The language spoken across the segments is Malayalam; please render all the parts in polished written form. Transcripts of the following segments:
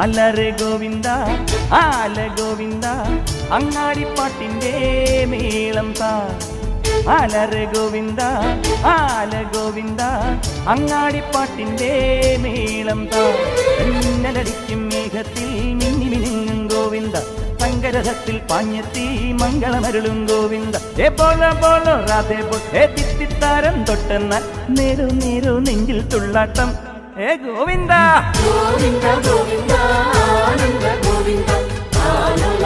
അലറെ ഗോവിന്ദ ആല ഗോവിന്ദ അങ്ങാടിപ്പാട്ടിൻ്റെ മേളം താ. അലറെ ഗോവിന്ദ ആല ഗോവിന്ദ അങ്ങാടിപ്പാട്ടിൻ്റെ മേളം താ. മിന്നലടിക്കും മേഘത്തിൽ മിന്നി മിനുങ്ങും ഗോവിന്ദ സങ്കരഥത്തിൽ പാഞ്ഞെത്തി മംഗളമരുളും ഗോവിന്ദ. ഏ പോലോ പോലോ രാധേ പോ തിത്തിത്താരം തൊട്ടെന്നാൽ നേരു നേരു നെഞ്ചിൽ തുള്ളാട്ടം. ഏ ഗോവിന്ദ ഗോവിന്ദ ഗോവിന്ദ ആനന്ദ ഗോവിന്ദ ഗോവിന്ദ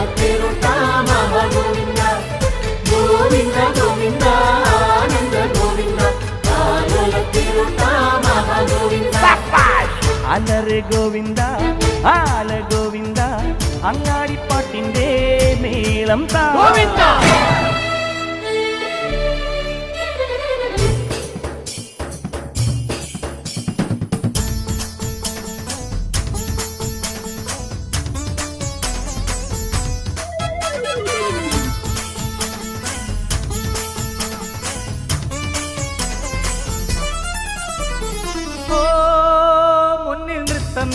ഗോവിന്ദ ഗോവിന്ദ ആനന്ദ ഗോവിന്ദ ഗോവിന്ദ. അലറെ ഗോവിന്ദ ആല ഗോവിന്ദ അങ്ങാടിപ്പാട്ടിൻ്റെ മേളം താ. ഗോവിന്ദ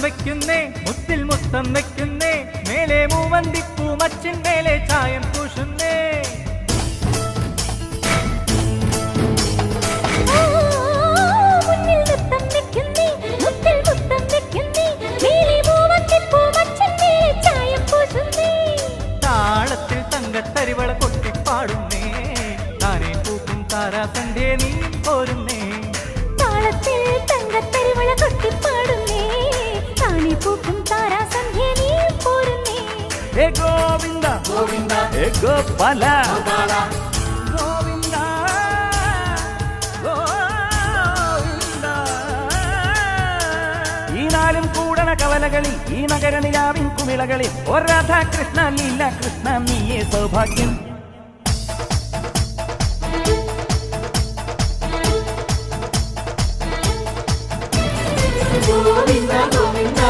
വെക്കുന്നേ മുത്തിൽ മുത്തം വെക്കുന്നേ മേലെ മൂവന്തിപ്പൂ മച്ചിൻ മേലെ ചായം പൂശുന്നേ. താളത്തിൽ തങ്കത്തരിവള കൊട്ടിപ്പാടുന്നേ താനേ പൂക്കും താരാസന്ധ്യേ നീ പോരുന്നേ. താളത്തിൽ തങ്കത്തരിവള കൊട്ടിപ്പാടുന്നേ പൂക്കും താരാസന്ധ്യ നീ പോരുന്നേ. ഹേ ഗോവിന്ദ ഗോവിന്ദ ഹേ ഗോപാല ഗോപാല ഗോവിന്ദ ഗോവിന്ദ. ഈ നാലും കൂടണ കവലകളിൽ ഈ നഗര നിലാവിൻ കുമിളകളിൽ ഓ രാധാകൃഷ്ണ ലീല കൃഷ്ണ നീയേ സൗഭാഗ്യം. ഗോവിന്ദ ഗോവിന്ദ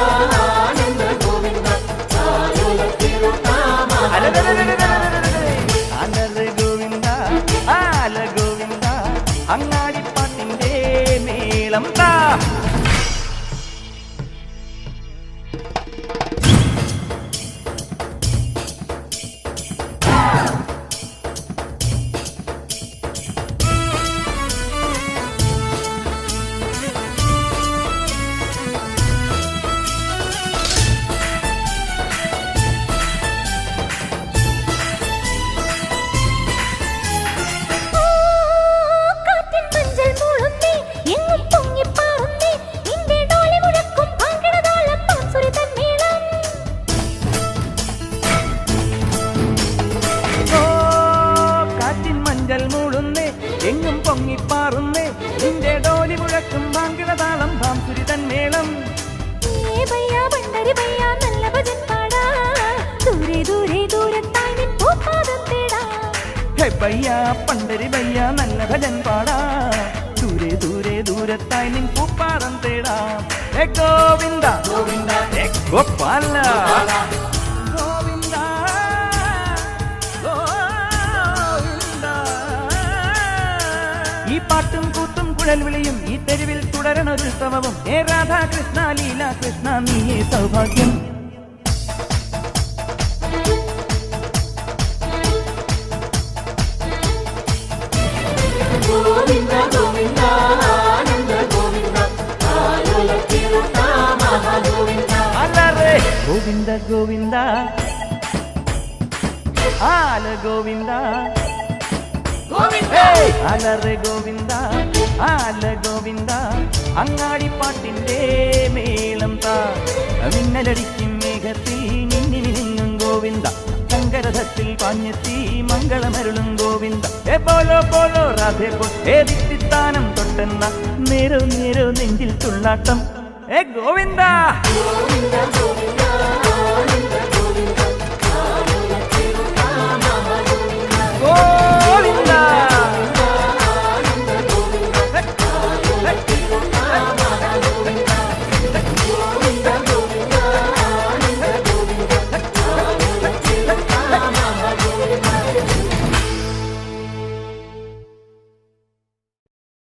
ആനന്ദ ഗോവിന്ദ അലറെ ഗോവിന്ദ ആല ഗോവിന്ദ അങ്ങാടിപ്പാട്ടിൻ്റെ മേളം താ. എങ്ങും പൊങ്ങിപ്പാറുന്നേ നിന്റെ ഡോലി മുഴക്കും വാങ്കിടതാളം ഭാംസുരി തന്മേളം. പണ്ടരി ബയ്യ നല്ല ഭജൻ പാടാ ദൂരെ ദൂരെ ദൂരത്തായി നിൻ പൂപ്പാദം തേടാ. ഹേ ഗോവിന്ദ ഗോവിന്ദ ഹേ ഗോപാല ഈ പാട്ടും കൂത്തും കുഴൽ വിളിയും ഈ തെരുവിൽ തുടരണൊരുത്സവവും. ഹേ രാധാകൃഷ്ണ ലീല കൃഷ്ണ നീയേ സൗഭാഗ്യം. ഗോവിന്ദ ഗോവിന്ദ ആനന്ദ ഗോവിന്ദ ഗോവിന്ദ. അലറെ ഗോവിന്ദ ഗോവിന്ദ ആല ഗോവിന്ദ അലറെ ഗോവിന്ദ ആല ഗോവിന്ദ അങ്ങാടിപ്പാട്ടിൻ്റെ മേളം താ. മിന്നലടിക്കും മേഘത്തിൽ മിന്നി മിനുങ്ങും ഗോവിന്ദ സങ്കരഥത്തിൽ പാഞ്ഞെത്തി മംഗളമരുളും ഗോവിന്ദ. ഏ പോലോ പോലോ രാധേ പോ തിത്തിത്താനം തൊട്ടെന്ന നേരോ നേരോ നെഞ്ചിൽ തുള്ളാട്ടം. ഏ ഗോവിന്ദ ഗോവിന്ദ